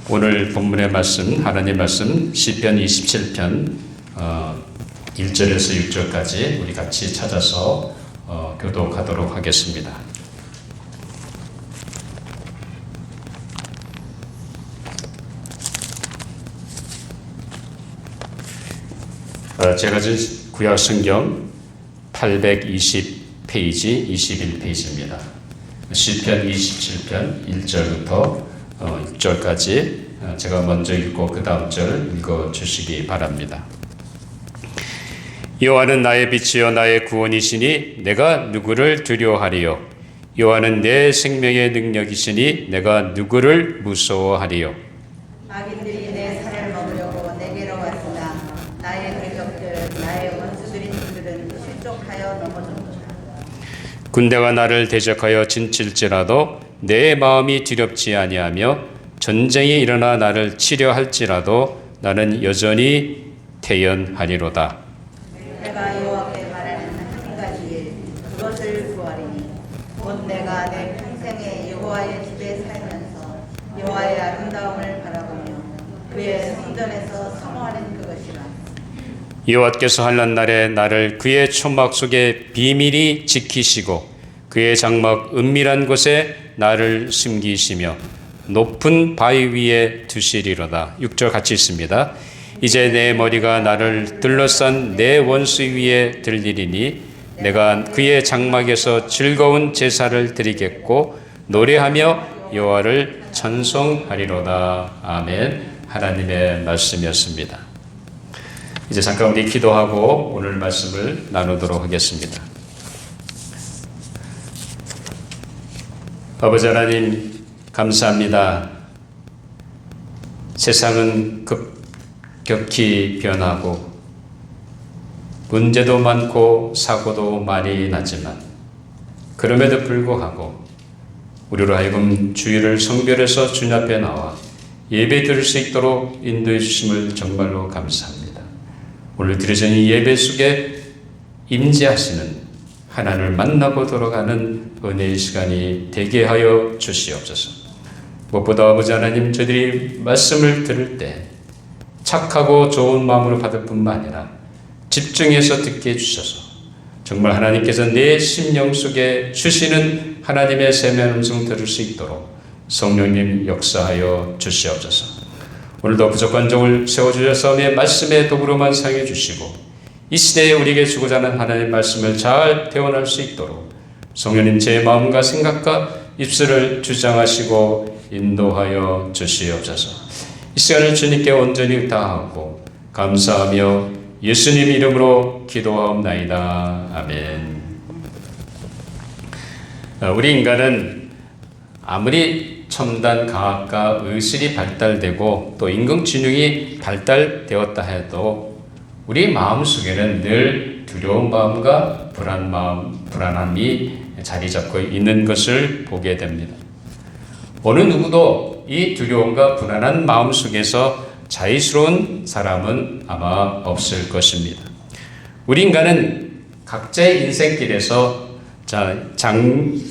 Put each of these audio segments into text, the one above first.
오늘 본문의 말씀, 하나님의 말씀 시편 27편 1절에서 6절까지 우리 같이 찾아서 교독하도록 하겠습니다. 제가 준 구약 성경 820페이지 21페이지입니다. 시편 27편 1절부터 6절까지 제가 먼저 읽고 그 다음 절 읽어주시기 바랍니다. 여호와는 나의 빛이요 나의 구원이시니 내가 누구를 두려워하리요. 여호와는 내 생명의 능력이시니 내가 누구를 무서워하리요. 악인들이 내 살을 먹으려고 내게로 왔으나 나의 대적들 나의 원수들인 그들은 실족하여 넘어졌도다. 군대가 나를 대적하여 진칠지라도 내 마음이 두렵지 아니하며 전쟁이 일어나 나를 치려 할지라도 나는 여전히 태연하리로다. 내가 여호와께 말하는 한 가지 일 그것을 구하리니 곧 내가 내 평생에 여호와의 집에 살면서 여호와의 아름다움을 바라보며 그의 성전에서 사모하는 그것이라. 여호와께서 환난 날에 나를 그의 초막 속에 비밀히 지키시고 그의 장막 은밀한 곳에 나를 숨기시며 높은 바위 위에 두시리로다. 6절 같이 있습니다. 이제 내 머리가 나를 둘러싼 내 원수 위에 들리리니 내가 그의 장막에서 즐거운 제사를 드리겠고 노래하며 여호와를 찬송하리로다. 아멘. 하나님의 말씀이었습니다. 이제 잠깐 우리 기도하고 오늘 말씀을 나누도록 하겠습니다. 아버지 하나님 감사합니다. 세상은 급격히 변하고 문제도 많고 사고도 많이 나지만 그럼에도 불구하고 우리로 하여금 주일을 성별해서 주님 앞에 나와 예배 드릴 수 있도록 인도해 주심을 정말로 감사합니다. 오늘 드려진 이 예배 속에 임재하시는 하나님을 만나고 돌아가는 은혜의 시간이 되게 하여 주시옵소서. 무엇보다 아버지 하나님, 저희들이 말씀을 들을 때 착하고 좋은 마음으로 받을 뿐만 아니라 집중해서 듣게 해주셔서 정말 하나님께서 내 심령 속에 주시는 하나님의 세미한 음성 들을 수 있도록 성령님 역사하여 주시옵소서. 오늘도 부족한 종을 세워주셔서 내 말씀의 도구로만 사용해 주시고 이 시대에 우리에게 주고자 하는 하나님의 말씀을 잘 대원할 수 있도록 성령님 제 마음과 생각과 입술을 주장하시고 인도하여 주시옵소서. 이 시간을 주님께 온전히 의탁하고 감사하며 예수님 이름으로 기도하옵나이다. 아멘. 우리 인간은 아무리 첨단 과학과 의술이 발달되고 또 인공지능이 발달되었다 해도 우리 마음속에는 늘 두려운 마음과 불안함이 자리 잡고 있는 것을 보게 됩니다. 어느 누구도 이 두려움과 불안한 마음 속에서 자유스러운 사람은 아마 없을 것입니다. 우리 인간은 각자의 인생길에서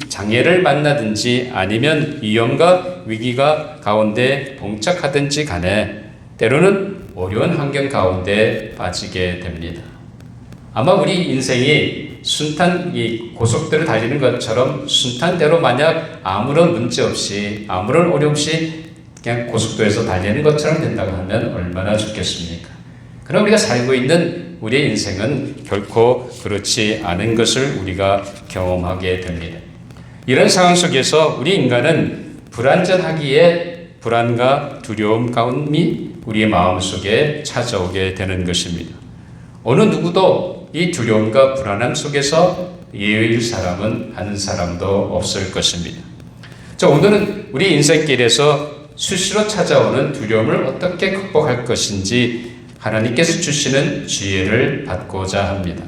장애를 만나든지 아니면 위험과 위기가 가운데 봉착하든지 간에 때로는 어려운 환경 가운데 빠지게 됩니다. 아마 우리 인생이 이 고속도로 달리는 것처럼 순탄대로 만약 아무런 문제 없이 아무런 어려움 없이 그냥 고속도로에서 달리는 것처럼 된다고 하면 얼마나 좋겠습니까? 그럼 우리가 살고 있는 우리의 인생은 결코 그렇지 않은 것을 우리가 경험하게 됩니다. 이런 상황 속에서 우리 인간은 불안전하기에 불안과 두려움 가운데 우리의 마음속에 찾아오게 되는 것입니다. 어느 누구도 이 두려움과 불안함 속에서 예외일 사람은 한 사람도 없을 것입니다. 자, 오늘은 우리 인생길에서 수시로 찾아오는 두려움을 어떻게 극복할 것인지 하나님께서 주시는 지혜를 받고자 합니다.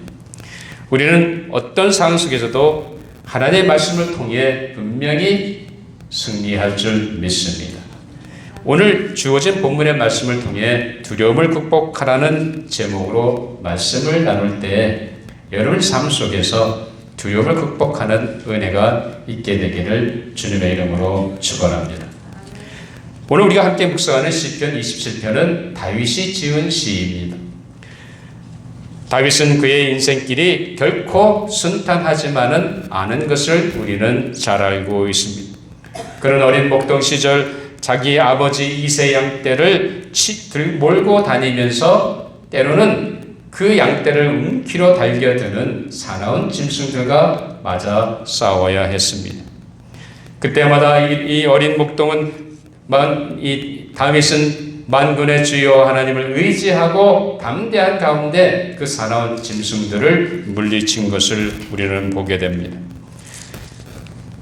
우리는 어떤 상황 속에서도 하나님의 말씀을 통해 분명히 승리할 줄 믿습니다. 오늘 주어진 본문의 말씀을 통해 두려움을 극복하라는 제목으로 말씀을 나눌 때 여러분 삶 속에서 두려움을 극복하는 은혜가 있게 되기를 주님의 이름으로 축원합니다. 오늘 우리가 함께 묵상하는 시편 27편은 다윗이 지은 시입니다. 다윗은 그의 인생길이 결코 순탄하지만은 않은 것을 우리는 잘 알고 있습니다. 그는 어린 목동 시절 자기 아버지 이세 양떼를 몰고 다니면서 때로는 그 양떼를 움키로 달겨드는 사나운 짐승들과 맞아 싸워야 했습니다. 그때마다 이 어린 목동은 이 다윗은 만군의 주여 하나님을 의지하고 담대한 가운데 그 사나운 짐승들을 물리친 것을 우리는 보게 됩니다.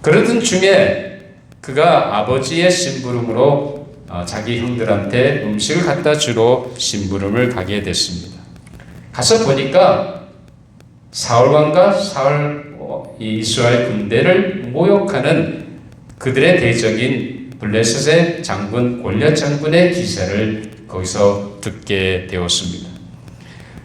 그러던 중에 그가 아버지의 심부름으로 자기 형들한테 음식을 갖다 주러 심부름을 가게 됐습니다. 가서 보니까 사울왕과 이스라엘 군대를 모욕하는 그들의 대적인 블레셋의 장군 골리앗 장군의 기세를 거기서 듣게 되었습니다.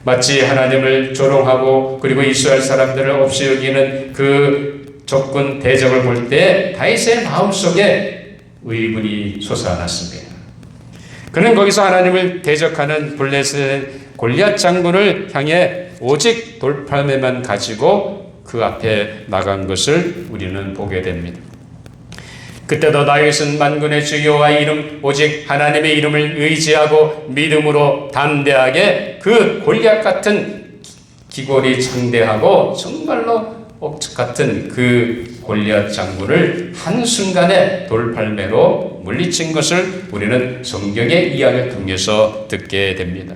마치 하나님을 조롱하고 그리고 이스라엘 사람들을 없이 여기는 그 적군 대적을 볼 때 다윗의 마음속에 의분이 솟아났습니다. 그는 거기서 하나님을 대적하는 블레셋의 골리앗 장군을 향해 오직 돌팔매만 가지고 그 앞에 나간 것을 우리는 보게 됩니다. 그때도 다윗은 만군의 주 여호와의 이름 오직 하나님의 이름을 의지하고 믿음으로 담대하게 그 골리앗 같은 기골이 창대하고 정말로 억측 같은 그 골리앗 장군을 한순간에 돌팔매로 물리친 것을 우리는 성경의 이야기를 통해서 듣게 됩니다.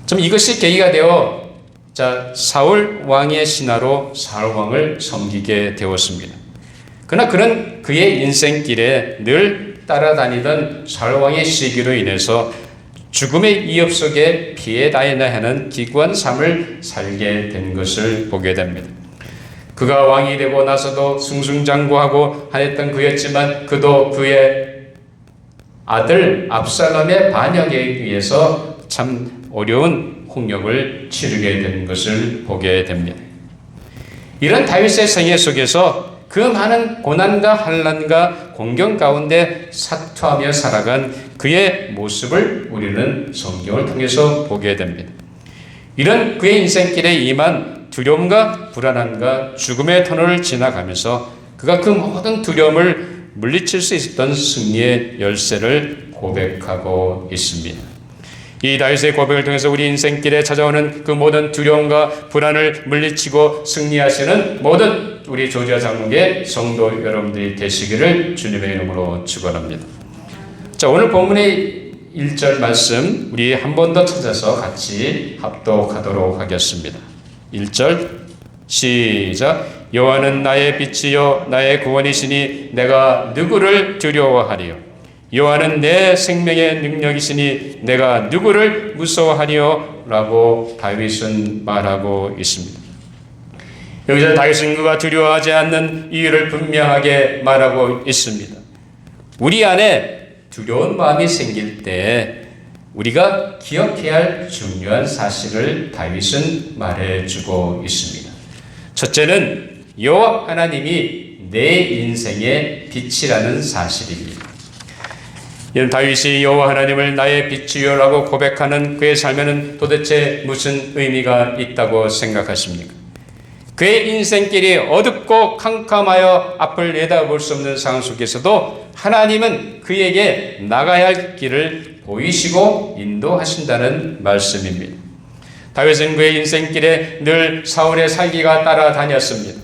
좀 이것이 계기가 되어 사울 왕의 신하로 사울 왕을 섬기게 되었습니다. 그러나 그는 그의 인생길에 늘 따라다니던 사울 왕의 시기로 인해서 죽음의 위협 속에 피해 다녀야 하는 기구한 삶을 살게 된 것을 보게 됩니다. 그가 왕이 되고 나서도 승승장구하고 하였던 그였지만 그도 그의 아들 압살롬의 반역에 의해서 참 어려운 홍역을 치르게 된 것을 보게 됩니다. 이런 다윗의 생애 속에서 그 많은 고난과 환난과 공경 가운데 사투하며 살아간 그의 모습을 우리는 성경을 통해서 보게 됩니다. 이런 그의 인생길에 임한 두려움과 불안함과 죽음의 터널을 지나가면서 그가 그 모든 두려움을 물리칠 수 있었던 승리의 열쇠를 고백하고 있습니다. 이 다윗의 고백을 통해서 우리 인생길에 찾아오는 그 모든 두려움과 불안을 물리치고 승리하시는 모든 우리 조지아 장로교회 성도 여러분들이 되시기를 주님의 이름으로 축원합니다. 자, 오늘 본문의 1절 말씀 우리 한 번 더 찾아서 같이 합독하도록 하겠습니다. 1절 시작. 여호와는 나의 빛이요 나의 구원이시니 내가 누구를 두려워하리요. 여호와는 내 생명의 능력이시니 내가 누구를 무서워하리요? 라고 다윗은 말하고 있습니다. 여기서 다윗은 그가 두려워하지 않는 이유를 분명하게 말하고 있습니다. 우리 안에 두려운 마음이 생길 때 우리가 기억해야 할 중요한 사실을 다윗은 말해주고 있습니다. 첫째는 여호와 하나님이 내 인생의 빛이라는 사실입니다. 이런 다윗이 여호와 하나님을 나의 빛이요라고 고백하는 그의 삶에는 도대체 무슨 의미가 있다고 생각하십니까? 그의 인생길이 어둡고 캄캄하여 앞을 내다볼 수 없는 상황 속에서도 하나님은 그에게 나가야 할 길을 보이시고 인도하신다는 말씀입니다. 다윗은 그의 인생길에 늘 사울의 살기가 따라다녔습니다.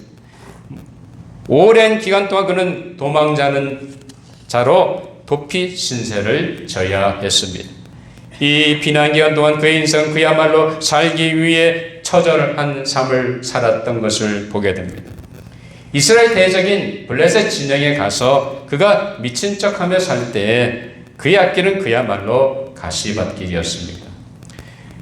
오랜 기간 동안 그는 도망자는 자로 도피 신세를 져야 했습니다. 이 비난기간 동안 그의 인생은 그야말로 살기 위해 처절한 삶을 살았던 것을 보게 됩니다. 이스라엘 대적인 블레셋 진영에 가서 그가 미친 척하며 살 때에 그의 앞길은 그야말로 가시밭길이었습니다.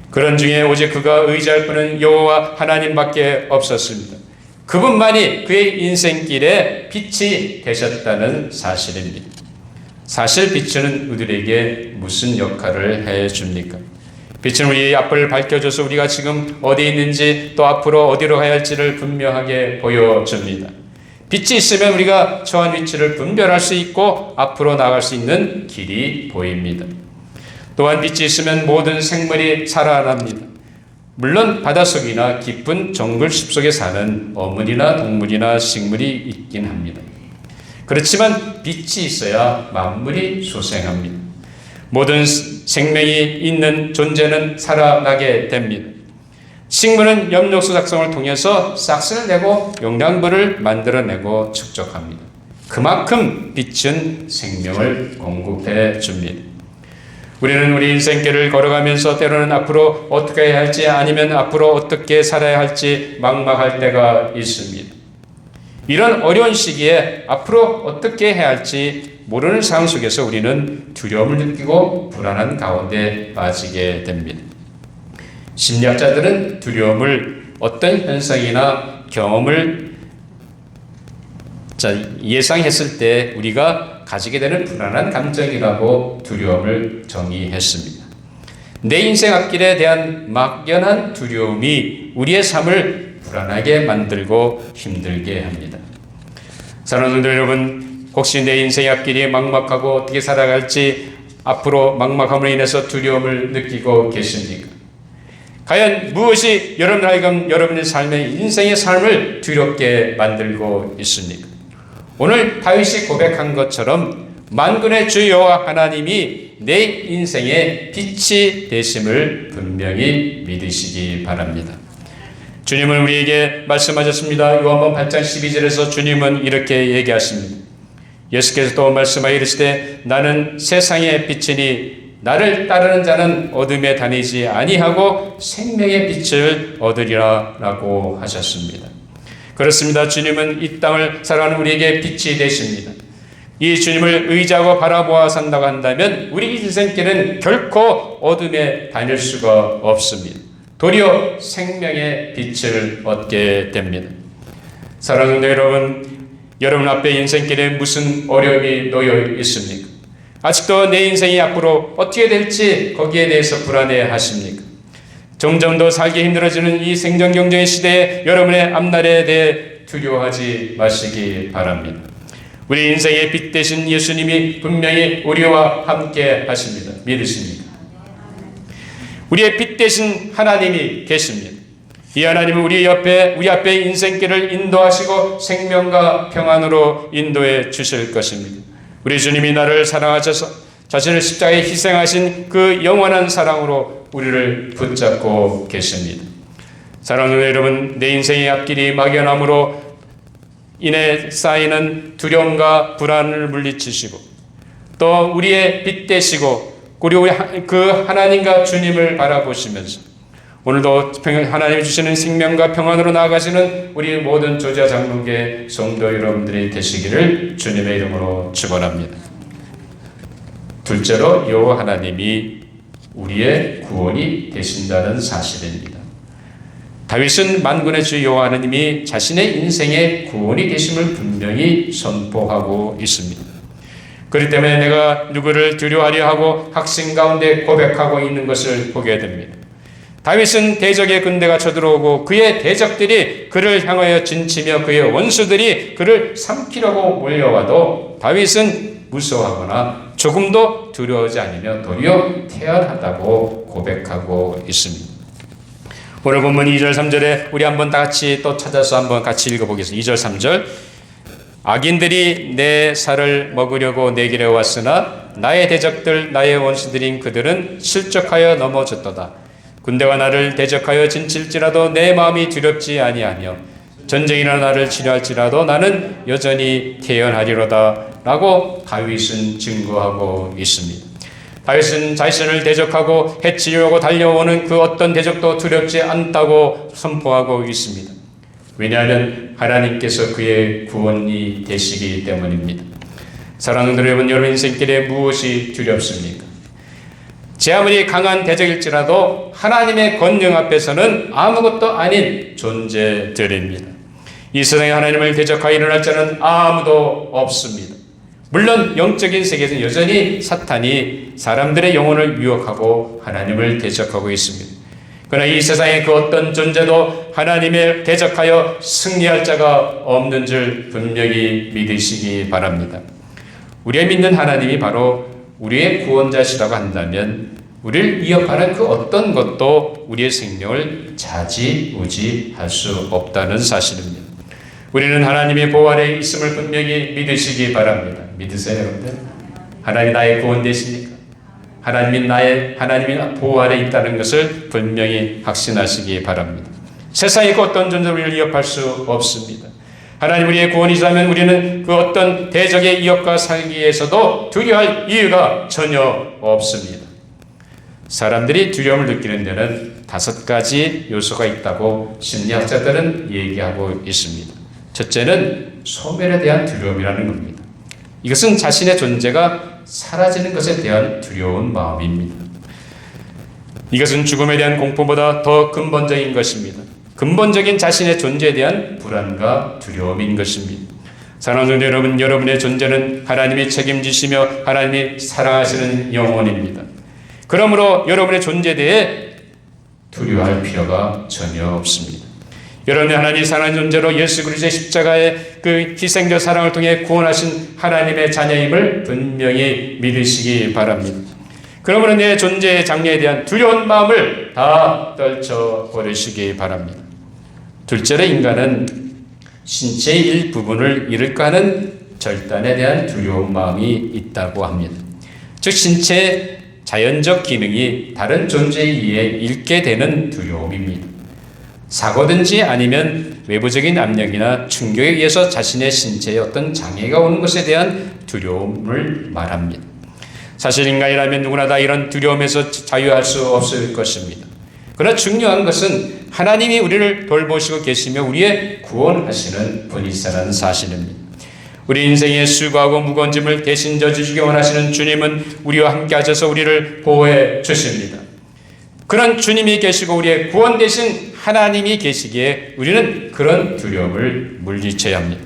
그런 중에 오직 그가 의지할 분은 여호와 하나님밖에 없었습니다. 그분만이 그의 인생길에 빛이 되셨다는 사실입니다. 사실 빛은 우리에게 무슨 역할을 해줍니까? 빛은 우리 앞을 밝혀줘서 우리가 지금 어디 있는지 또 앞으로 어디로 가야 할지를 분명하게 보여줍니다. 빛이 있으면 우리가 처한 위치를 분별할 수 있고 앞으로 나아갈 수 있는 길이 보입니다. 또한 빛이 있으면 모든 생물이 살아납니다. 물론 바닷속이나 깊은 정글 숲속에 사는 어물이나 동물이나 식물이 있긴 합니다. 그렇지만 빛이 있어야 만물이 소생합니다. 모든 생명이 있는 존재는 살아나게 됩니다. 식물은 엽록소 작성을 통해서 싹스를 내고 영양분을 만들어내고 축적합니다. 그만큼 빛은 생명을 공급해 줍니다. 우리는 우리 인생길을 걸어가면서 때로는 앞으로 어떻게 해야 할지 아니면 앞으로 어떻게 살아야 할지 막막할 때가 있습니다. 이런 어려운 시기에 앞으로 어떻게 해야 할지 모르는 상황 속에서 우리는 두려움을 느끼고 불안한 가운데 빠지게 됩니다. 심리학자들은 두려움을 어떤 현상이나 경험을 예상했을 때 우리가 가지게 되는 불안한 감정이라고 두려움을 정의했습니다. 내 인생 앞길에 대한 막연한 두려움이 우리의 삶을 불안하게 만들고 힘들게 합니다. 사랑하는 성도 여러분, 혹시 내 인생의 앞길이 막막하고 어떻게 살아갈지 앞으로 막막함으로 인해서 두려움을 느끼고 계십니까? 과연 무엇이 여러분의 삶의 인생의 삶을 두렵게 만들고 있습니까? 오늘 다윗이 고백한 것처럼 만군의 주 여호와 하나님이 내 인생의 빛이 되심을 분명히 믿으시기 바랍니다. 주님은 우리에게 말씀하셨습니다. 요한복음 8장 12절에서 주님은 이렇게 얘기하십니다. 예수께서 또 말씀하여 이르시되 나는 세상의 빛이니 나를 따르는 자는 어둠에 다니지 아니하고 생명의 빛을 얻으리라 라고 하셨습니다. 그렇습니다. 주님은 이 땅을 살아가는 우리에게 빛이 되십니다. 이 주님을 의지하고 바라보아 산다고 한다면 우리 인생길은 결코 어둠에 다닐 수가 없습니다. 도리어 생명의 빛을 얻게 됩니다. 사랑하는 여러분 앞에 인생길에 무슨 어려움이 놓여 있습니까? 아직도 내 인생이 앞으로 어떻게 될지 거기에 대해서 불안해 하십니까? 점점 더 살기 힘들어지는 이 생존 경쟁의 시대에 여러분의 앞날에 대해 두려워하지 마시기 바랍니다. 우리 인생의 빛 되신 예수님이 분명히 우리와 함께 하십니다. 믿으십니까? 우리의 빛 되신 하나님이 계십니다. 이 하나님은 우리 앞에 인생길을 인도하시고 생명과 평안으로 인도해 주실 것입니다. 우리 주님이 나를 사랑하셔서 자신을 십자가에 희생하신 그 영원한 사랑으로 우리를 붙잡고 계십니다. 사랑하는 여러분, 내 인생의 앞길이 막연함으로 인해 쌓이는 두려움과 불안을 물리치시고 또 우리의 빛 되시고 그리고 그 하나님과 주님을 바라보시면서 오늘도 하나님이 주시는 생명과 평안으로 나아가시는 우리 모든 조지아 장로교회 성도 여러분들이 되시기를 주님의 이름으로 축원합니다. 둘째로 여호와 하나님이 우리의 구원이 되신다는 사실입니다. 다윗은 만군의 주 여호와 하나님이 자신의 인생의 구원이 되심을 분명히 선포하고 있습니다. 그렇기 때문에 내가 누구를 두려워하려 하고 학생 가운데 고백하고 있는 것을 보게 됩니다. 다윗은 대적의 군대가 쳐들어오고 그의 대적들이 그를 향하여 진치며 그의 원수들이 그를 삼키려고 몰려와도 다윗은 무서워하거나 조금도 두려워하지 않으며 도리어 태연하다고 고백하고 있습니다. 오늘 본문 2절 3절에 우리 한번 다 같이 또 찾아서 한번 같이 읽어보겠습니다. 2절 3절 악인들이 내 살을 먹으려고 내 길에 왔으나 나의 대적들 나의 원수들인 그들은 실족하여 넘어졌도다. 군대가 나를 대적하여 진칠지라도 내 마음이 두렵지 아니하며 전쟁이나 나를 치료할지라도 나는 여전히 태연하리로다 라고 다윗은 증거하고 있습니다. 다윗은 자신을 대적하고 해치려고 달려오는 그 어떤 대적도 두렵지 않다고 선포하고 있습니다. 왜냐하면 하나님께서 그의 구원이 되시기 때문입니다. 사랑하는 여러분, 여러분 인생길에 무엇이 두렵습니까? 제 아무리 강한 대적일지라도 하나님의 권능 앞에서는 아무것도 아닌 존재들입니다. 이 세상에 하나님을 대적하여 일어날 자는 아무도 없습니다. 물론 영적인 세계에서 여전히 사탄이 사람들의 영혼을 유혹하고 하나님을 대적하고 있습니다. 그러나 이 세상에 그 어떤 존재도 하나님을 대적하여 승리할 자가 없는 줄 분명히 믿으시기 바랍니다. 우리의 믿는 하나님이 바로 우리의 구원자시라고 한다면 우리를 위협하는 그 어떤 것도 우리의 생명을 좌지우지할 수 없다는 사실입니다. 우리는 하나님의 보호 아래에 있음을 분명히 믿으시기 바랍니다. 믿으세요, 여러분들? 하나님이 나의 구원 되십니까? 하나님이 보호 아래에 있다는 것을 분명히 확신하시기 바랍니다. 세상의 그 어떤 존재도 우리를 위협할 수 없습니다. 하나님 우리의 구원이시라면 우리는 그 어떤 대적의 위협과 살기에서도 두려워할 이유가 전혀 없습니다. 사람들이 두려움을 느끼는 데는 5가지 요소가 있다고 심리학자들은 얘기하고 있습니다. 첫째는 소멸에 대한 두려움이라는 겁니다. 이것은 자신의 존재가 사라지는 것에 대한 두려운 마음입니다. 이것은 죽음에 대한 공포보다 더 근본적인 것입니다. 근본적인 자신의 존재에 대한 불안과 두려움인 것입니다. 사랑하는 성도 여러분, 여러분의 존재는 하나님이 책임지시며 하나님이 사랑하시는 영혼입니다. 그러므로 여러분의 존재에 대해 두려워할 필요가 전혀 없습니다. 여러분이 하나님이 사랑하는 존재로 예수 그리스도의 십자가의 그 희생적 사랑을 통해 구원하신 하나님의 자녀임을 분명히 믿으시기 바랍니다. 그러므로 내 존재의 장래에 대한 두려운 마음을 다 떨쳐버리시기 바랍니다. 둘째로 인간은 신체의 일부분을 잃을까 하는 절단에 대한 두려운 마음이 있다고 합니다. 즉 신체의 자연적 기능이 다른 존재에 의해 잃게 되는 두려움입니다. 사고든지 아니면 외부적인 압력이나 충격에 의해서 자신의 신체에 어떤 장애가 오는 것에 대한 두려움을 말합니다. 사실 인간이라면 누구나 다 이런 두려움에서 자유할 수 없을 것입니다. 그러나 중요한 것은 하나님이 우리를 돌보시고 계시며 우리의 구원하시는 분이시라는 사실입니다. 우리 인생에 수고하고 무거운 짐을 대신 져주시기 원하시는 주님은 우리와 함께 하셔서 우리를 보호해 주십니다. 그런 주님이 계시고 우리의 구원 되신 하나님이 계시기에 우리는 그런 두려움을 물리쳐야 합니다.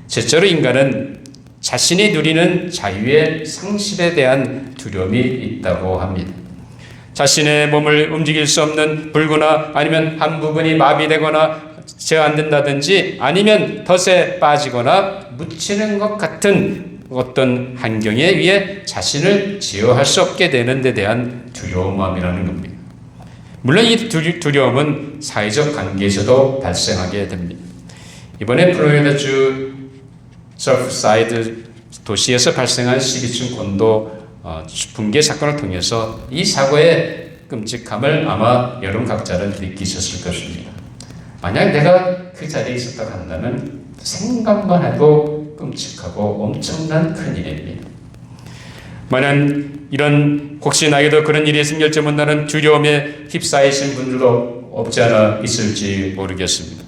셋째로 인간은 자신이 누리는 자유의 상실에 대한 두려움이 있다고 합니다. 자신의 몸을 움직일 수 없는 불구나 아니면 한 부분이 마비되거나 제어안된다든지 아니면 덫에 빠지거나 묻히는 것 같은 어떤 환경에 의해 자신을 제어할 수 없게 되는 데 대한 두려움이라는 겁니다. 물론 이 두려움은 사회적 관계에서도 발생하게 됩니다. 이번에 플로리다주 서프사이드 도시에서 발생한 12층 건도 붕괴 사건을 통해서 이 사고의 끔찍함을 아마 여러분 각자는 느끼셨을 것입니다. 만약 내가 그 자리에 있었다고 한다면 생각만 해도 끔찍하고 엄청난 큰일입니다. 만약 이런 혹시 나에게도 그런 일이 생길지 모른다는 두려움에 휩싸이신 분들도 없지 않아 있을지 모르겠습니다.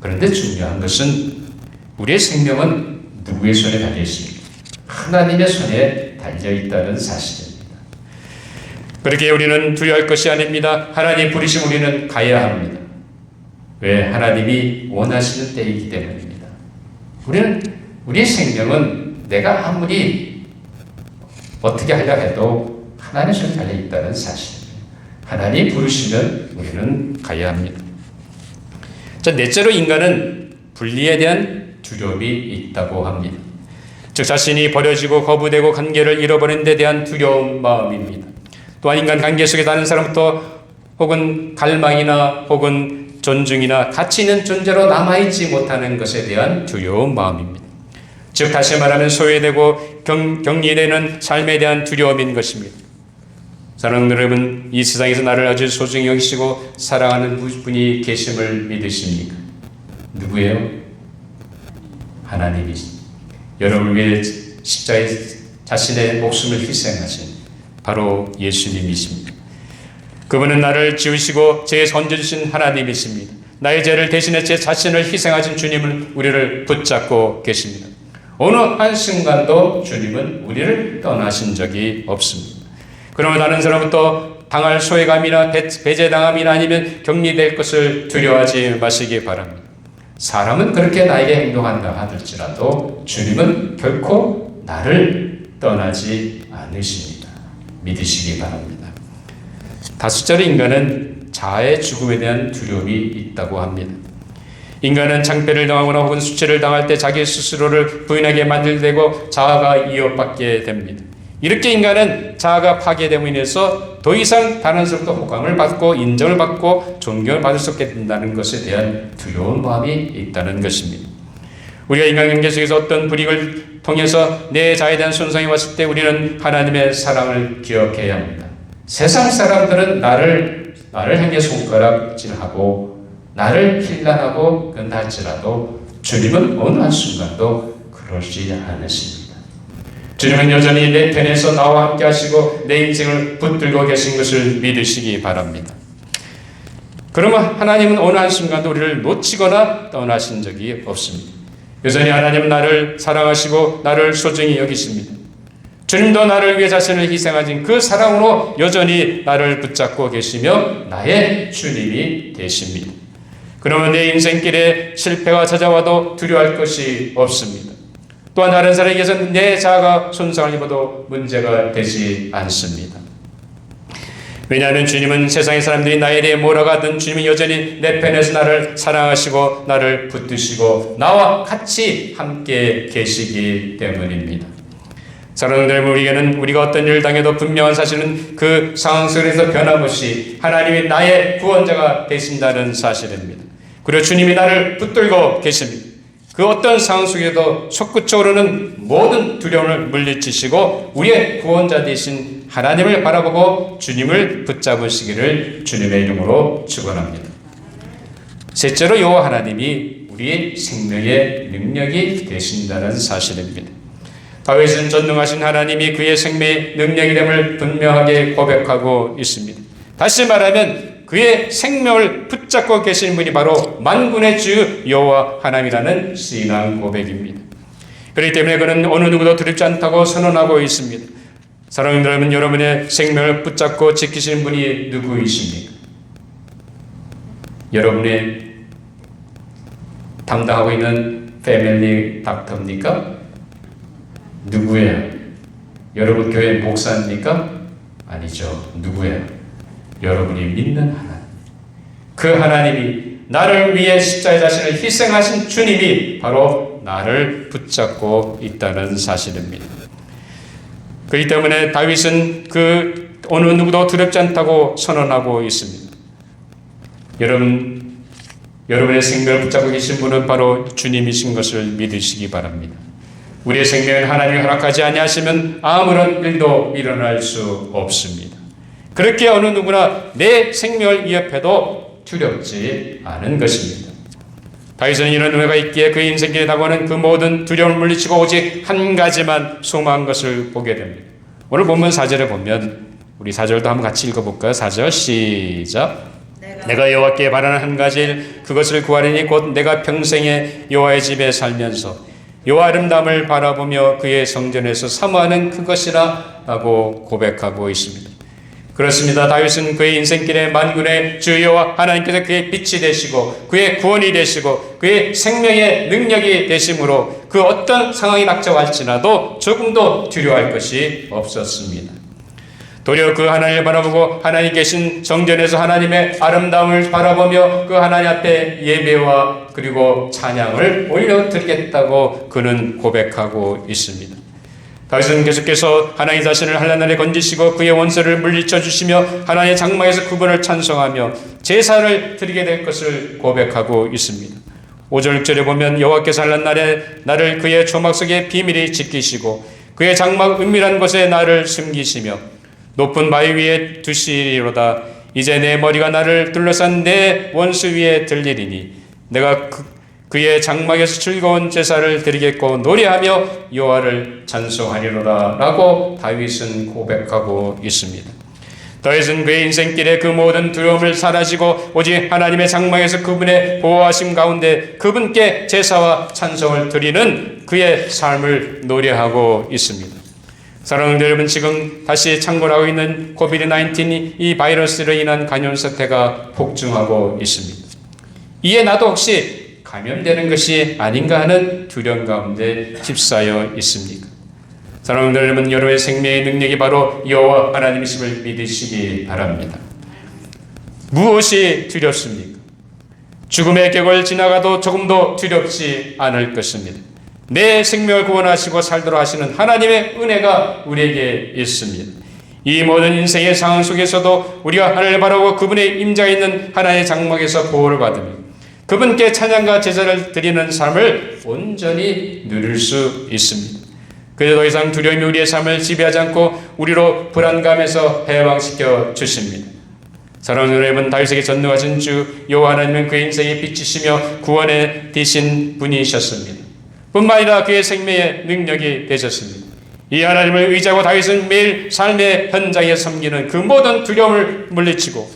그런데 중요한 것은 우리의 생명은 누구의 손에 달려 있습니까? 하나님의 손에 달려 있다는 사실입니다. 그렇게 우리는 두려워할 것이 아닙니다. 하나님 부르심 우리는 가야 합니다. 왜? 하나님이 원하시는 때이기 때문입니다. 우리의 생명은 내가 아무리 어떻게 하려 해도 하나님의 손에 달려 있다는 사실입니다. 하나님이 부르시면 우리는 가야 합니다. 자, 넷째로 인간은 분리에 대한 두려움이 있다고 합니다. 즉 자신이 버려지고 거부되고 관계를 잃어버린 데 대한 두려운 마음입니다. 또한 인간 관계 속에 다른 사람부터 혹은 갈망이나 혹은 존중이나 가치 있는 존재로 남아있지 못하는 것에 대한 두려운 마음입니다. 즉 다시 말하면 소외되고 격리되는 삶에 대한 두려움인 것입니다. 사랑하는 여러분, 이 세상에서 나를 아주 소중히 여기시고 사랑하는 분이 계심을 믿으십니까? 누구예요? 하나님이십니다. 여러분을 위해 십자가에 자신의 목숨을 희생하신 바로 예수님이십니다. 그분은 나를 지으시고 제 선지주신 하나님이십니다. 나의 죄를 대신해 제 자신을 희생하신 주님은 우리를 붙잡고 계십니다. 어느 한순간도 주님은 우리를 떠나신 적이 없습니다. 그러면 다른 사람부터 당할 소외감이나 배제당함이나 아니면 격리될 것을 두려워하지 마시기 바랍니다. 사람은 그렇게 나에게 행동한다 하더라도 주님은 결코 나를 떠나지 않으십니다. 믿으시기 바랍니다. 다섯째로 인간은 자아의 죽음에 대한 두려움이 있다고 합니다. 인간은 창피를 당하거나 혹은 수치를 당할 때 자기 스스로를 부인하게 만들되고 자아가 이어받게 됩니다. 이렇게 인간은 자아가 파괴됨으로 인해서 더 이상 다른 사람도 호감을 받고 인정을 받고 존경을 받을 수 없게 된다는 것에 대한 두려운 마음이 있다는 것입니다. 우리가 인간관계 속에서 어떤 불이익을 통해서 내 자아에 대한 손상이 왔을 때 우리는 하나님의 사랑을 기억해야 합니다. 세상 사람들은 나를 향해 손가락질하고 나를 힐난하고 건달지라도 주님은 어느 한순간도 그러지 않으십니다. 주님은 여전히 내 편에서 나와 함께 하시고 내 인생을 붙들고 계신 것을 믿으시기 바랍니다. 그러면 하나님은 어느 한순간도 우리를 놓치거나 떠나신 적이 없습니다. 여전히 하나님은 나를 사랑하시고 나를 소중히 여기십니다. 주님도 나를 위해 자신을 희생하신 그 사랑으로 여전히 나를 붙잡고 계시며 나의 주님이 되십니다. 그러면 내 인생길에 실패가 찾아와도 두려워할 것이 없습니다. 또한 다른 사람에게서는 내 자아가 손상을 입어도 문제가 되지 않습니다. 왜냐하면 주님은 세상의 사람들이 나에 대해 뭐라고 하든 주님은 여전히 내 편에서 나를 사랑하시고 나를 붙드시고 나와 같이 함께 계시기 때문입니다. 사랑하는 여러분, 우리에게는 우리가 어떤 일을 당해도 분명한 사실은 그 상황 속에서 변함없이 하나님이 나의 구원자가 되신다는 사실입니다. 그리고 주님이 나를 붙들고 계십니다. 그 어떤 상황 속에도 솟구쳐오르는 모든 두려움을 물리치시고 우리의 구원자 되신 하나님을 바라보고 주님을 붙잡으시기를 주님의 이름으로 축원합니다. 셋째로 여호와 하나님이 우리의 생명의 능력이 되신다는 사실입니다. 다윗은 전능하신 하나님이 그의 생명의 능력이됨을 분명하게 고백하고 있습니다. 다시 말하면 그의 생명을 붙잡고 계신 분이 바로 만군의 주 여호와 하나님이라는 신앙 고백입니다. 그렇기 때문에 그는 어느 누구도 두렵지 않다고 선언하고 있습니다. 사랑하는 여러분, 여러분의 생명을 붙잡고 지키시는 분이 누구이십니까? 여러분의 담당하고 있는 패밀리 닥터입니까? 누구예요? 여러분 교회 목사입니까? 아니죠. 누구예요? 여러분이 믿는 하나님. 그 하나님이 나를 위해 십자가에 자신을 희생하신 주님이 바로 나를 붙잡고 있다는 사실입니다. 그렇기 때문에 다윗은 그 어느 누구도 두렵지 않다고 선언하고 있습니다. 여러분의 생명을 붙잡고 계신 분은 바로 주님이신 것을 믿으시기 바랍니다. 우리의 생명을 하나님이 허락하지 아니하시면 아무런 일도 일어날 수 없습니다. 그렇게 어느 누구나 내 생명을 위협해도 두렵지 않은 것입니다. 다윗은 이런 은혜가 있기에 그의 인생길에 다가오는 그 모든 두려움을 물리치고 오직 한 가지만 소망한 것을 보게 됩니다. 오늘 본문 4절에 보면 우리 4절도 한번 같이 읽어볼까요? 4절 시작. 내가 여호와께 바라는 한 가지 일 그것을 구하리니 곧 내가 평생에 여호와의 집에 살면서 여호와 아름다움을 바라보며 그의 성전에서 사모하는 그것이라 라고 고백하고 있습니다. 그렇습니다. 다윗은 그의 인생길에 만군의 주 여호와 하나님께서 그의 빛이 되시고 그의 구원이 되시고 그의 생명의 능력이 되심으로 그 어떤 상황이 닥쳐갈지라도 조금도 두려워할 것이 없었습니다. 도리어 그 하나님을 바라보고 하나님 계신 정전에서 하나님의 아름다움을 바라보며 그 하나님 앞에 예배와 그리고 찬양을 올려드리겠다고 그는 고백하고 있습니다. 다윗은 계속해서 하나님 자신을 한란날에 건지시고 그의 원수를 물리쳐 주시며 하나님의 장막에서 그분을 찬송하며 제사를 드리게 될 것을 고백하고 있습니다. 5절 6절에 보면 여호와께서 한란날에 나를 그의 조막 속에 비밀히 지키시고 그의 장막 은밀한 곳에 나를 숨기시며 높은 바위 위에 두시리로다. 이제 내 머리가 나를 둘러싼 내 원수 위에 들리리니 내가 그의 장막에서 즐거운 제사를 드리겠고 노래하며 여호와를 찬송하리로다 라고 다윗은 고백하고 있습니다. 다윗은 그의 인생길에 그 모든 두려움을 사라지고 오직 하나님의 장막에서 그분의 보호하심 가운데 그분께 제사와 찬송을 드리는 그의 삶을 노래하고 있습니다. 사랑하는 여러분, 지금 다시 창궐하고 있는 코비드-19 이 바이러스로 인한 감염 사태가 폭증하고 있습니다. 이에 나도 혹시 감염되는 것이 아닌가 하는 두려움 가운데 휩싸여 있습니까? 사랑하는 여러분, 여러분의 생명의 능력이 바로 여호와 하나님이심을 믿으시기 바랍니다. 무엇이 두렵습니까? 죽음의 격을 지나가도 조금도 두렵지 않을 것입니다. 내 생명을 구원하시고 살도록 하시는 하나님의 은혜가 우리에게 있습니다. 이 모든 인생의 상황 속에서도 우리가 하나님을 바라보고 그분의 임재가 있는 하나님의 장막에서 보호를 받으며 그분께 찬양과 제사를 드리는 삶을 온전히 누릴 수 있습니다. 그래도 더 이상 두려움이 우리의 삶을 지배하지 않고 우리로 불안감에서 해방시켜 주십니다. 사랑하는 여러분, 다윗에게 전능하신 주 여호와 하나님은 그의 인생의 빛이시며 구원의 되신 분이셨습니다. 뿐만 아니라 그의 생명의 능력이 되셨습니다. 이 하나님을 의지하고 다윗은 매일 삶의 현장에 섬기는 그 모든 두려움을 물리치고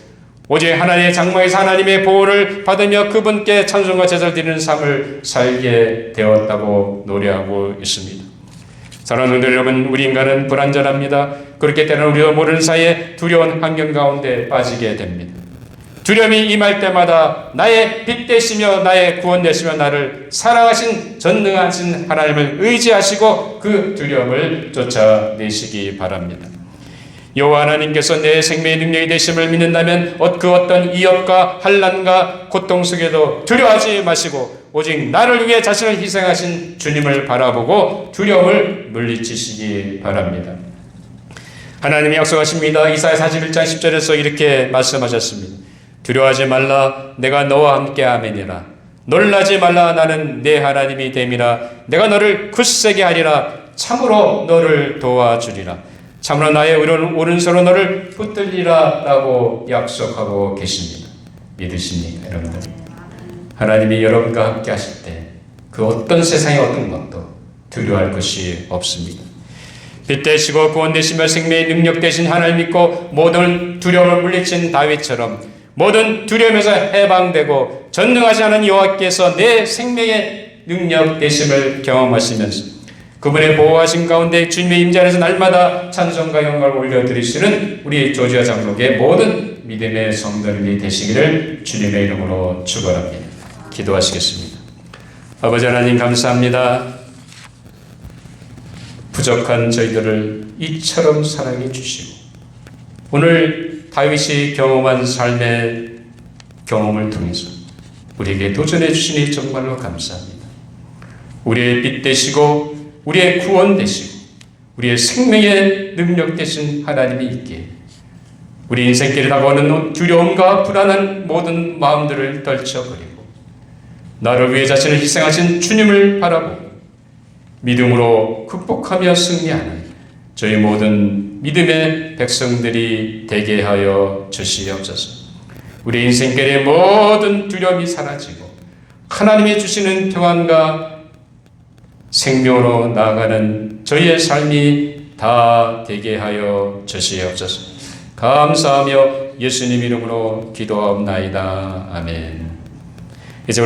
오직 하나님의 장막에서 하나님의 보호를 받으며 그분께 찬송과 제사를 드리는 삶을 살게 되었다고 노래하고 있습니다. 사랑하는 여러분, 우리 인간은 불완전합니다. 그렇기 때문에 우리도 모르는 사이에 두려운 환경 가운데 빠지게 됩니다. 두려움이 임할 때마다 나의 빛 되시며 나의 구원 되시며 나를 사랑하신 전능하신 하나님을 의지하시고 그 두려움을 쫓아내시기 바랍니다. 여호와 하나님께서 내 생명의 능력이 되심을 믿는다면 그 어떤 위협과 환난과 고통 속에도 두려워하지 마시고 오직 나를 위해 자신을 희생하신 주님을 바라보고 두려움을 물리치시기 바랍니다. 하나님이 약속하십니다. 이사야 41장 10절에서 이렇게 말씀하셨습니다. 두려워하지 말라, 내가 너와 함께 하매니라. 놀라지 말라, 나는 내 하나님이 됨이라. 내가 너를 굳세게 하리라. 참으로 너를 도와주리라. 참으로 나의 오른손으로 너를 붙들리라 라고 약속하고 계십니다. 믿으십니까, 여러분들? 하나님이 여러분과 함께 하실 때 그 어떤 세상의 어떤 것도 두려워할 것이 없습니다. 빛 되시고 구원 되시며 생명의 능력 되신 하나님 믿고 모든 두려움을 물리친 다윗처럼 모든 두려움에서 해방되고 전능하신 하나님 여호와께서 내 생명의 능력 되심을 경험하시면서 그분의 보호하신 가운데 주님의 임재 안에서 날마다 찬송과 영광을 올려드리시는 우리 조지아 장로의 모든 믿음의 성도님이 되시기를 주님의 이름으로 축원합니다. 기도하시겠습니다. 아버지 하나님 감사합니다. 부족한 저희들을 이처럼 사랑해 주시고 오늘 다윗이 경험한 삶의 경험을 통해서 우리에게 도전해 주시니 정말로 감사합니다. 우리의 빛 되시고 우리의 구원 되시고 우리의 생명의 능력 되신 하나님이 있기에 우리 인생길에 다가오는 두려움과 불안한 모든 마음들을 떨쳐버리고 나를 위해 자신을 희생하신 주님을 바라보고 믿음으로 극복하며 승리하는 저희 모든 믿음의 백성들이 되게 하여 주시옵소서. 우리 인생길의 모든 두려움이 사라지고 하나님이 주시는 평안과 생명으로 나아가는 저희의 삶이 다 되게 하여 주시옵소서. 감사하며 예수님 이름으로 기도하옵나이다. 아멘.